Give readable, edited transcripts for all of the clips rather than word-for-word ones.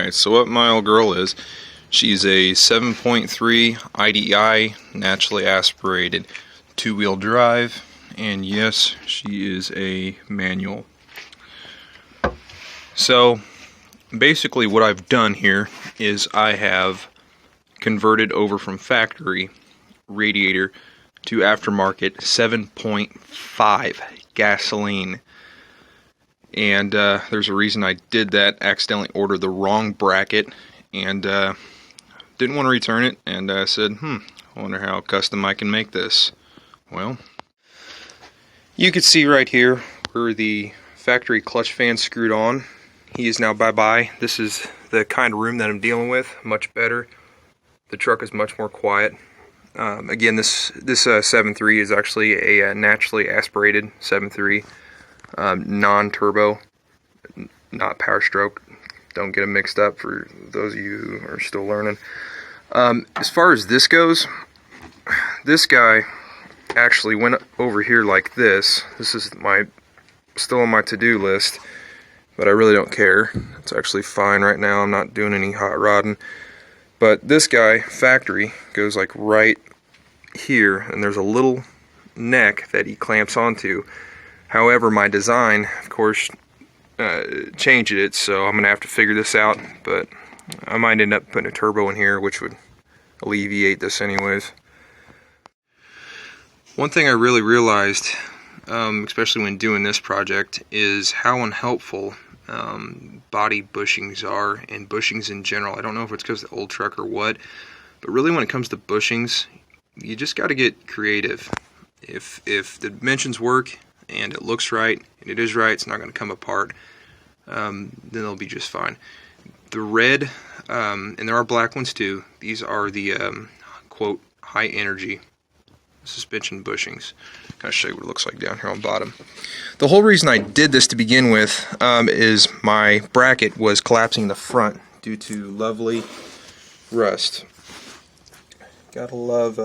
Alright, so what my old girl is, she's a 7.3 IDI naturally aspirated 2-wheel drive, and yes, she is a manual. So basically what I've done here is I have converted over from factory radiator to aftermarket 7.5 gasoline. And there's a reason I did that. Accidentally ordered the wrong bracket and didn't want to return it, and I said, I wonder how custom I can make this. Well, you can see right here where the factory clutch fan screwed on. He is now bye-bye. This is the kind of room that I'm dealing with. Much better. The truck is much more quiet. Again, this 7.3 is actually a naturally aspirated 7.3. Non-turbo, not power stroke. Don't get them mixed up for those of you who are still learning. As far as this goes, this guy actually went over here like this. This is still on my to-do list, but I really don't care. It's actually fine right now. I'm not doing any hot rodding. But this guy, factory, goes like right here, and there's a little neck that he clamps onto. However, my design, of course, changed it, so I'm going to have to figure this out, but I might end up putting a turbo in here, which would alleviate this anyways. One thing I really realized, especially when doing this project, is how unhelpful body bushings are, and bushings in general. I don't know if it's because of the old truck or what, but really when it comes to bushings, you just got to get creative. If the dimensions work, and it looks right, and it is right, it's not going to come apart, then it'll be just fine. The red, and there are black ones too, these are the, quote, high energy suspension bushings. I'll show you what it looks like down here on bottom. The whole reason I did this to begin with is my bracket was collapsing in the front due to lovely rust. Gotta love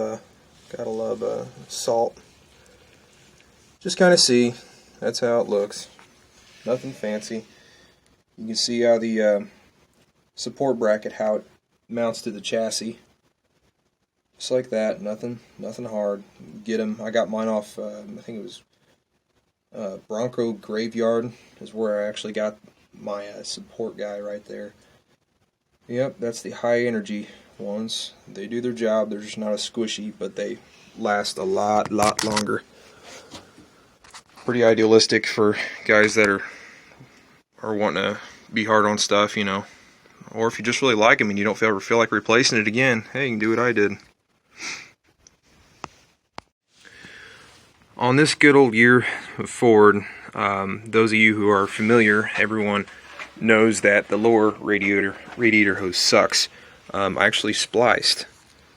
salt. Just kind of see, that's how it looks. Nothing fancy. You can see how the support bracket, how it mounts to the chassis. Just like that, nothing hard. Get them. I got mine off, I think it was Bronco Graveyard is where I actually got my support guy right there. Yep, that's the high energy ones. They do their job. They're just not as squishy, but they last a lot longer. Pretty idealistic for guys that are wanting to be hard on stuff, you know. Or if you just really like them and you don't ever feel like replacing it again, hey, you can do what I did. On this good old year Ford, those of you who are familiar, everyone knows that the lower radiator hose sucks. I actually spliced.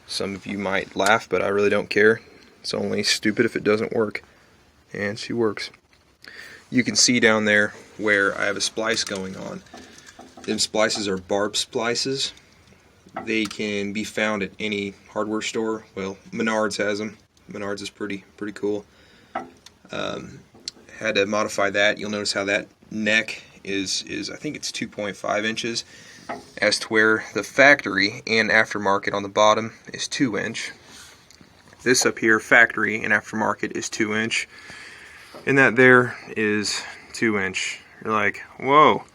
Some of you might laugh, but I really don't care. It's only stupid if it doesn't work. And she works. You can see down there where I have a splice going on. Them splices are barb splices. They can be found at any hardware store. Well, Menards has them. Menards is pretty cool. Had to modify that. You'll notice how that neck is I think it's 2.5 inches, as to where the factory and aftermarket on the bottom is 2 inch. This up here, factory and aftermarket, is 2 inch. And that there is 2 inch. You're like, whoa,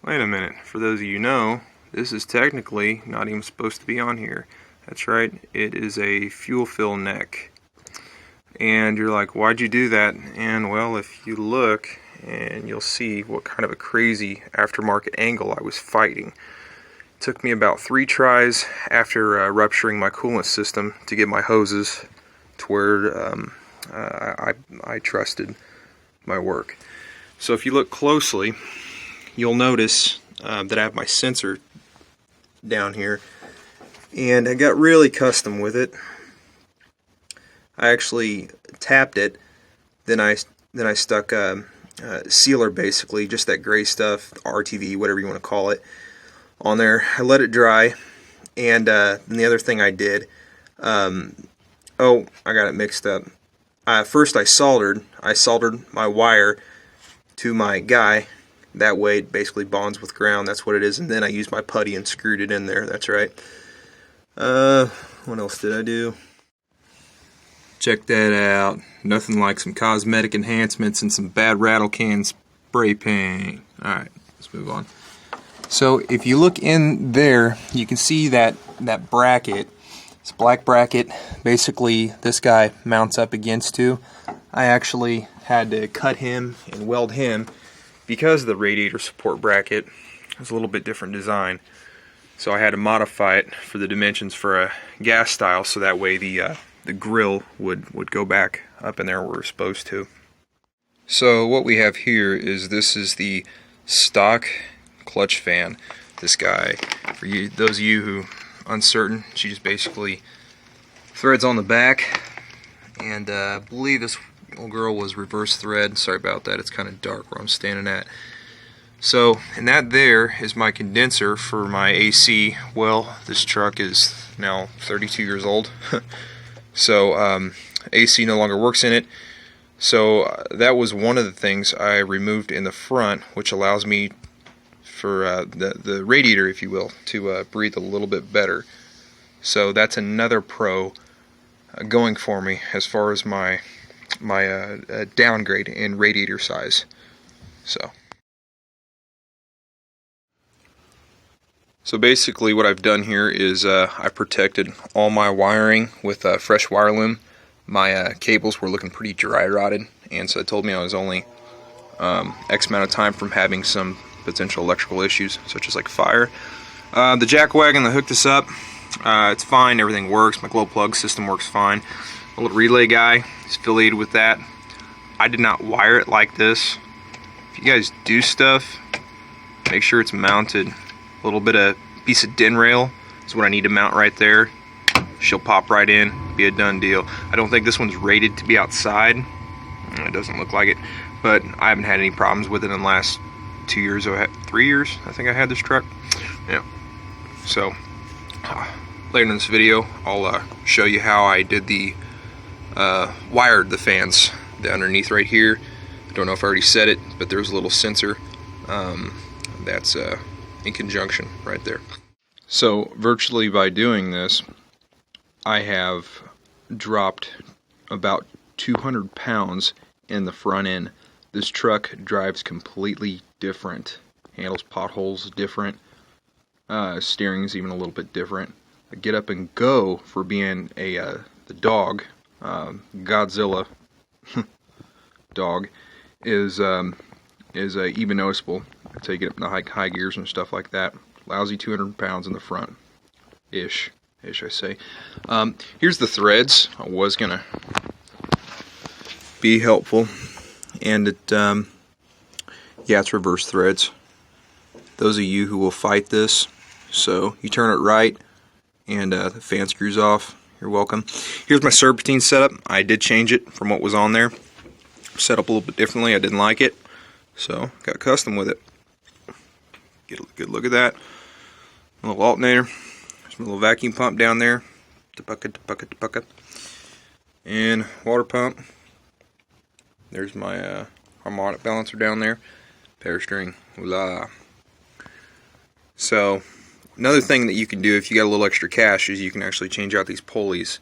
wait a minute. For those of you who know, this is technically not even supposed to be on here. That's right, it is a fuel fill neck. And you're like, why'd you do that? And well, if you look, and you'll see what kind of a crazy aftermarket angle I was fighting. It took me about 3 tries after rupturing my coolant system to get my hoses to where I trusted my work. So if you look closely, you'll notice that I have my sensor down here, and I got really custom with it. I actually tapped it, then I stuck sealer, basically just that gray stuff, RTV, whatever you want to call it, on there. I let it dry, and then the other thing I did, I got it mixed up. First I soldered my wire to my guy, That way it basically bonds with ground. That's what it is. And then I used my putty and screwed it in there. That's right. What else did I do? Check that out. Nothing like some cosmetic enhancements and some bad rattle can spray paint. Alright, let's move on. So if you look in there, you can see that bracket. It's a black bracket. Basically, this guy mounts up against to. I actually had to cut him and weld him because the radiator support bracket is a little bit different design. So I had to modify it for the dimensions for a gas style, so that way the grill would go back up in there where we're supposed to. So what we have here is this is the stock clutch fan. This guy, for you, those of you who uncertain, she just basically threads on the back, and I believe this little girl was reverse thread. Sorry about that, it's kind of dark where I'm standing at. So, and that there is my condenser for my AC. Well, this truck is now 32 years old, so AC no longer works in it. So that was one of the things I removed in the front, which allows me for the radiator, if you will, to breathe a little bit better. So that's another pro going for me as far as my downgrade in radiator size. So basically what I've done here is I protected all my wiring with fresh wire loom. My cables were looking pretty dry rotted, and so it told me I was only X amount of time from having some potential electrical issues, such as like fire. The jack wagon that hooked this up, it's fine, everything works. My glow plug system works fine. The little relay guy is affiliated with that. I did not wire it like this. If you guys do stuff, make sure it's mounted. A little bit of piece of DIN rail is what I need to mount right there. She'll pop right in, be a done deal. I don't think this one's rated to be outside. It doesn't look like it, but I haven't had any problems with it in the last 2 years, 3 years, I think I had this truck. Yeah. So later in this video, I'll show you how I did the wired the fans underneath right here. I don't know if I already said it, but there's a little sensor that's in conjunction right there. So virtually by doing this, I have dropped about 200 pounds in the front end. This truck drives completely different. Handles potholes different. Steering's even a little bit different. A get up and go for being the dog, Godzilla dog, is even noticeable until you get up in the high gears and stuff like that. Lousy 200 pounds in the front, ish I say. Here's the threads. I was gonna be helpful, and it yeah, it's reverse threads. Those of you who will fight this, so you turn it right and the fan screws off, you're welcome. Here's my serpentine setup. I did change it from what was on there. Set up a little bit differently. I didn't like it, so got custom with it. Get a good look at that. A little alternator. There's a little vacuum pump down there. Bucket. And water pump. There's my harmonic balancer down there. Power steering. Voila. So another thing that you can do if you got a little extra cash is you can actually change out these pulleys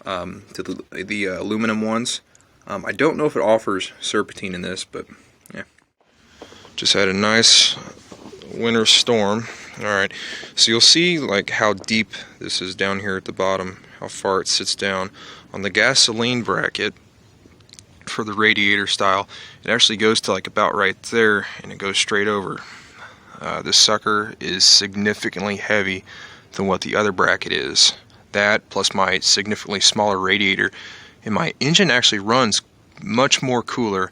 to the aluminum ones. I don't know if it offers serpentine in this, but yeah. Just had a nice winter storm. Alright, so you'll see like how deep this is down here at the bottom, how far it sits down. On the gasoline bracket for the radiator style, it actually goes to like about right there, and it goes straight over. This sucker is significantly heavy than what the other bracket is. That plus my significantly smaller radiator, and my engine actually runs much more cooler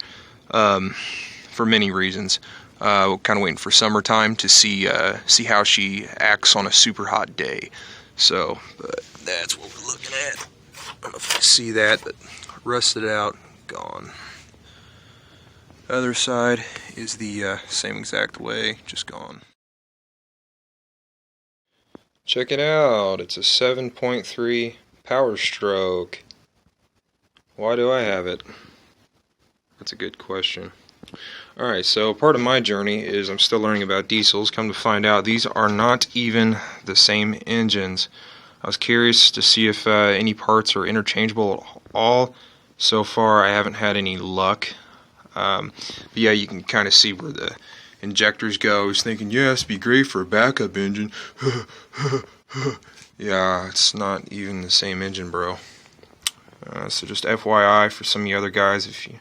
for many reasons. Kind of waiting for summertime to see how she acts on a super hot day. So, but that's what we're looking at. I don't know if you see that, but rusted out, gone. Other side is the same exact way, just gone. Check it out, it's a 7.3 Power Stroke. Why do I have it? That's a good question. Alright, so part of my journey is I'm still learning about diesels. Come to find out, these are not even the same engines. I was curious to see if any parts are interchangeable at all. So far, I haven't had any luck. But yeah, you can kind of see where the injectors go. I was thinking, yeah, this would be great for a backup engine. Yeah, it's not even the same engine, bro. So just FYI for some of you other guys, if you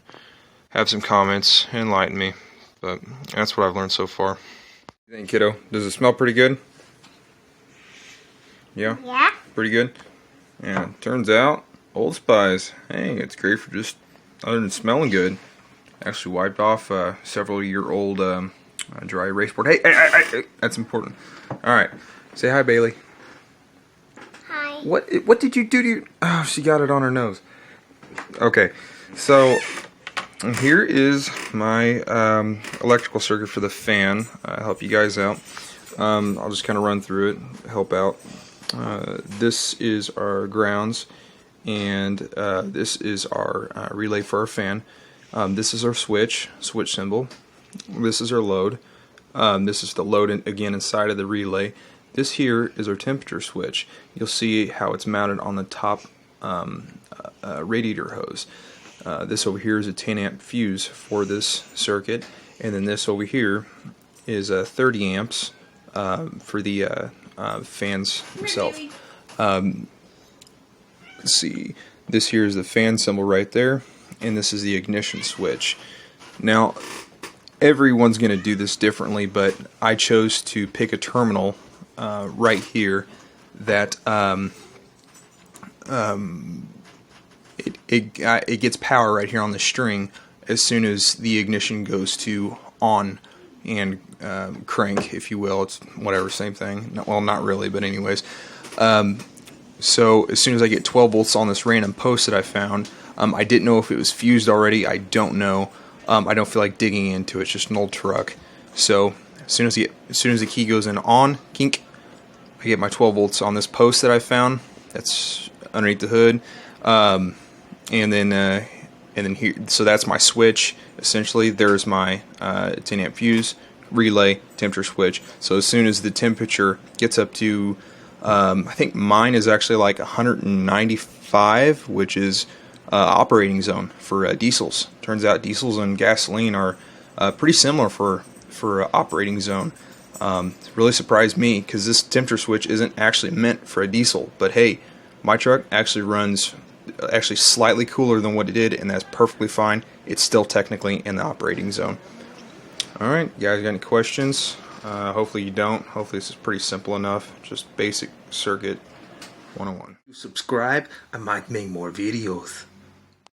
have some comments, enlighten me. But that's what I've learned so far. What do you think, kiddo? Does it smell pretty good? Yeah? Yeah. Pretty good? Yeah, turns out, Old Spice, hey, it's great for just, other than smelling good. Actually wiped off a several-year-old dry erase board. Hey, that's important. Alright, say hi, Bailey. Hi. What did you do to your... Oh, she got it on her nose. Okay, so here is my electrical circuit for the fan. I'll help you guys out. I'll just kind of run through it, help out. This is our grounds, and this is our relay for our fan. This is our switch symbol. This is our load. This is the load again inside of the relay. This here is our temperature switch. You'll see how it's mounted on the top radiator hose. This over here is a 10 amp fuse for this circuit, and then this over here is 30 amps for the fans themselves. Let's see, this here is the fan symbol right there, and this is the ignition switch. Now, everyone's going to do this differently, but I chose to pick a terminal right here that it gets power right here on the string as soon as the ignition goes to on and crank, if you will. It's whatever, same thing. Well, not really, but anyways. So as soon as I get 12 volts on this random post that I found, I didn't know if it was fused already. I don't know. I don't feel like digging into it. It's just an old truck. So as soon as the key goes in on, kink, I get my 12 volts on this post that I found. That's underneath the hood. And then here, so that's my switch. Essentially, there's my 10 amp fuse, relay, temperature switch. So as soon as the temperature gets up to, I think mine is actually like 195, which is operating zone for diesels. Turns out diesels and gasoline are pretty similar for operating zone. It really surprised me because this temperature switch isn't actually meant for a diesel. But hey, my truck actually runs slightly cooler than what it did, and that's perfectly fine. It's still technically in the operating zone. Alright, you guys got any questions? Hopefully you don't. Hopefully this is pretty simple enough. Just basic circuit 101. Subscribe, I might make more videos.